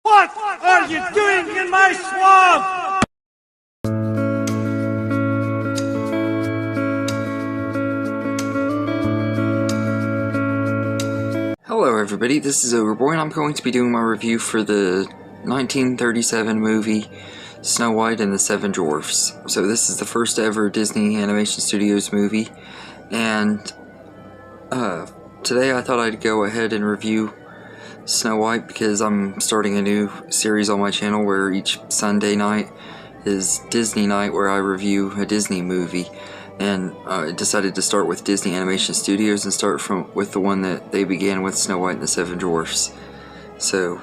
What are you doing in my swamp? Hello everybody, this is Overboy and I'm going to be doing my review for the 1937 movie Snow White and the Seven Dwarfs. So this is the first ever Disney Animation Studios movie, and today I thought I'd go ahead and review Snow White because I'm starting a new series on my channel where each Sunday night is Disney night, where I review a Disney movie. And I decided to start with Disney Animation Studios and start with the one that they began with, Snow White and the Seven Dwarfs. So,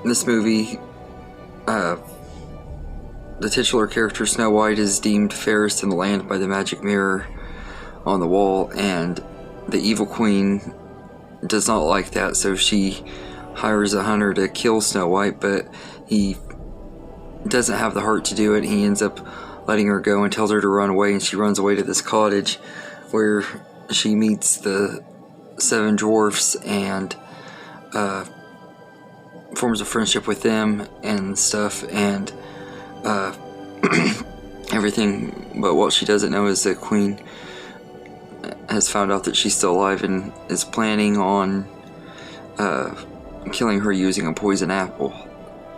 this movie, the titular character Snow White is deemed fairest in the land by the magic mirror on the wall, and the evil queen does not like that, so she hires a hunter to kill Snow White, but he doesn't have the heart to do it. He ends up letting her go and tells her to run away, and she runs away to this cottage where she meets the Seven Dwarfs and forms a friendship with them and stuff, and everything. But what she doesn't know is the queen has found out that she's still alive and is planning on killing her using a poison apple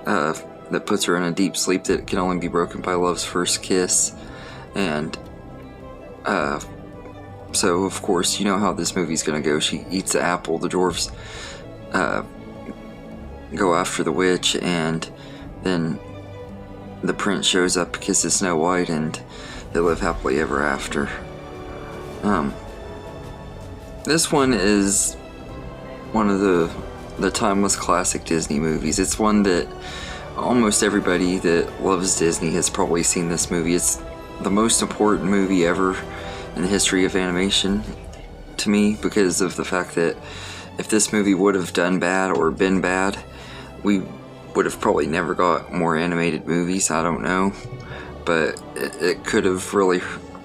that puts her in a deep sleep that can only be broken by love's first kiss. And so of course you know how this movie's gonna go. She eats the apple, the dwarves go after the witch, and then the prince shows up, kisses Snow White, and they live happily ever after. This one is one of the timeless classic Disney movies. It's one that almost everybody that loves Disney has probably seen this movie. It's the most important movie ever in the history of animation to me, because of the fact that if this movie would have done bad or been bad, we would have probably never got more animated movies. I don't know, but it could have really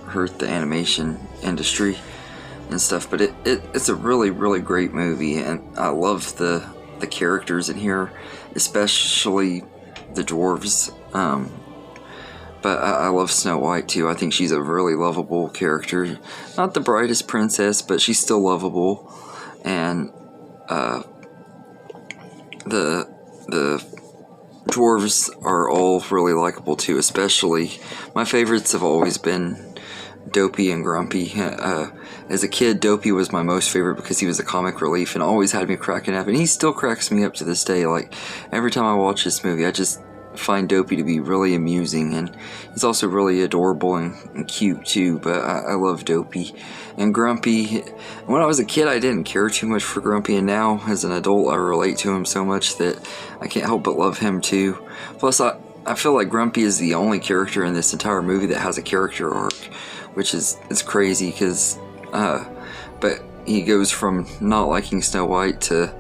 hurt the animation industry and stuff. But it's a really great movie, and I love the characters in here, especially the dwarves. But I love Snow White too. I think she's a really lovable character. Not the brightest princess, but she's still lovable. And the dwarves are all really likable too. Especially my favorites have always been Dopey and Grumpy. As a kid, Dopey was my most favorite because he was a comic relief and always had me cracking up, and he still cracks me up to this day. Like, every time I watch this movie, I just find Dopey to be really amusing, and he's also really adorable and cute too. But I love Dopey. And Grumpy, when I was a kid I didn't care too much for Grumpy, and now as an adult I relate to him so much that I can't help but love him too. Plus I feel like Grumpy is the only character in this entire movie that has a character arc, which is crazy, because but he goes from not liking Snow White to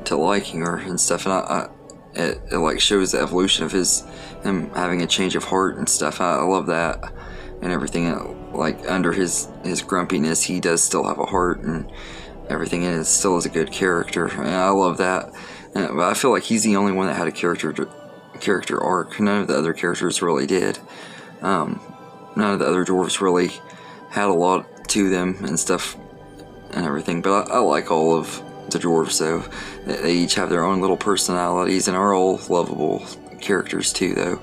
liking her and stuff, and it like shows the evolution of him having a change of heart and stuff. I love that and everything. Like, under his grumpiness, he does still have a heart and everything, and it still is a good character, and I love that. But I feel like he's the only one that had a character arc. None of the other characters really did. None of the other dwarves really had a lot to them and stuff and everything, but I like all of the dwarves, though. They each have their own little personalities and are all lovable characters too, though.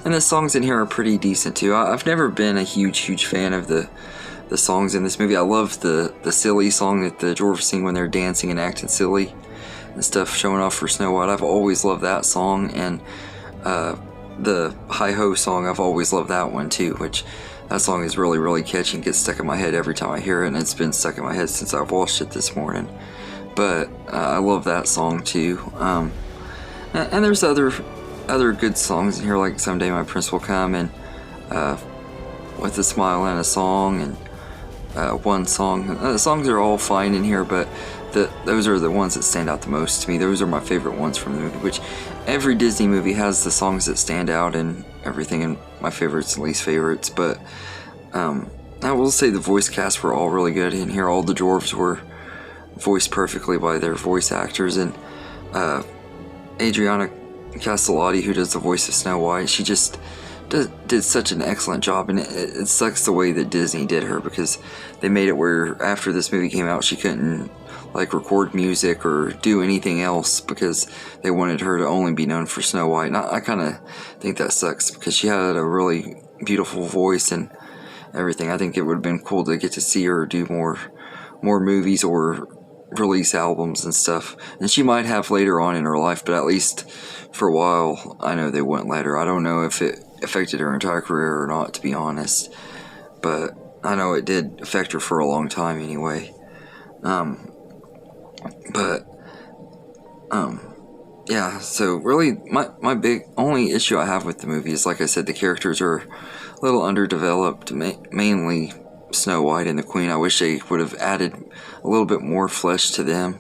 And the songs in here are pretty decent too. I've never been a huge fan of the songs in this movie. I love the silly song that the dwarves sing when they're dancing and acting silly and stuff, showing off for Snow White. I've always loved that song, and the Hi-Ho song, I've always loved that one too, which that song is really catchy and gets stuck in my head every time I hear it, and it's been stuck in my head since I've watched it this morning. But I love that song too. And there's other good songs in here, like Someday My Prince Will Come, and With a Smile and a Song, and One Song. The songs are all fine in here, but those are the ones that stand out the most to me. Those are my favorite ones from the movie, which every Disney movie has the songs that stand out and everything, and my favorites and least favorites. But I will say the voice cast were all really good in here. All the dwarves were voiced perfectly by their voice actors, and Adriana Castellotti, who does the voice of Snow White, she just did such an excellent job, and it sucks the way that Disney did her, because they made it where after this movie came out she couldn't like record music or do anything else because they wanted her to only be known for Snow White. And I kind of think that sucks, because she had a really beautiful voice and everything. I think it would have been cool to get to see her do more movies or release albums and stuff, and she might have later on in her life, but at least for a while I know they wouldn't let her. I don't know if it affected her entire career or not, to be honest, but I know it did affect her for a long time anyway. Yeah, so really my big only issue I have with the movie is, like I said, the characters are a little underdeveloped, mainly Snow White and the Queen. I wish they would have added a little bit more flesh to them,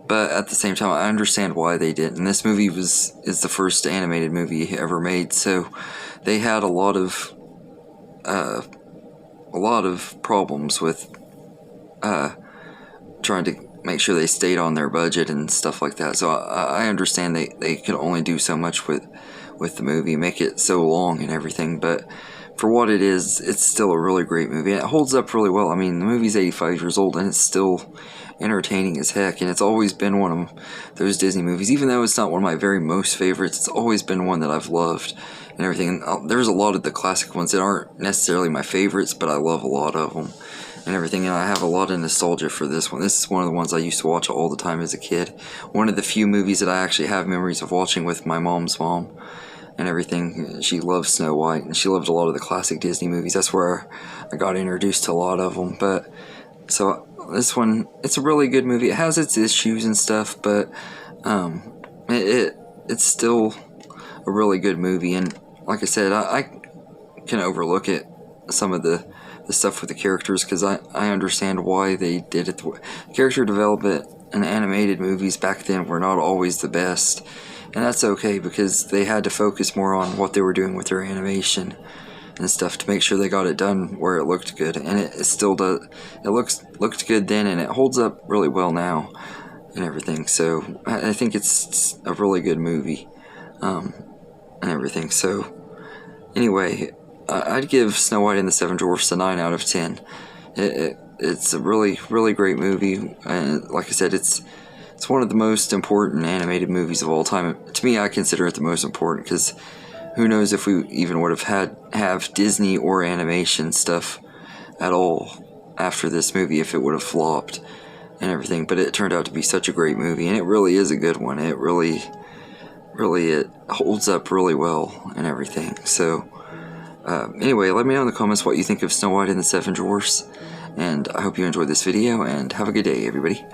but at the same time I understand why they didn't. This movie is the first animated movie ever made, so they had a lot of problems with trying to make sure they stayed on their budget and stuff like that. So I understand they could only do so much with the movie, make it so long and everything, but for what it is, it's still a really great movie, and it holds up really well. I mean, the movie's 85 years old, and it's still entertaining as heck, and it's always been one of those Disney movies. Even though it's not one of my very most favorites, it's always been one that I've loved and everything. And there's a lot of the classic ones that aren't necessarily my favorites, but I love a lot of them and everything, and I have a lot of nostalgia for this one. This is one of the ones I used to watch all the time as a kid. One of the few movies that I actually have memories of watching with my mom's mom and everything. She loved Snow White, and she loved a lot of the classic Disney movies. That's where I got introduced to a lot of them. But so this one, it's a really good movie. It has its issues and stuff, but it's still a really good movie. And like I said, I can overlook it, some of the stuff with the characters, because I understand why they did it. Character development in animated movies back then were not always the best, and that's okay, because they had to focus more on what they were doing with their animation and stuff to make sure they got it done where it looked good, and it still does. It looked good then, and it holds up really well now and everything. So I think it's a really good movie and everything. So anyway, I'd give Snow White and the Seven Dwarfs a 9 out of 10. It's a really, really great movie, and like I said, it's one of the most important animated movies of all time. To me, I consider it the most important, because who knows if we even would have Disney or animation stuff at all after this movie if it would have flopped and everything. But it turned out to be such a great movie, and it really is a good one. It really it holds up really well and everything. So anyway, let me know in the comments what you think of Snow White and the Seven Dwarfs, and I hope you enjoyed this video, and have a good day, everybody.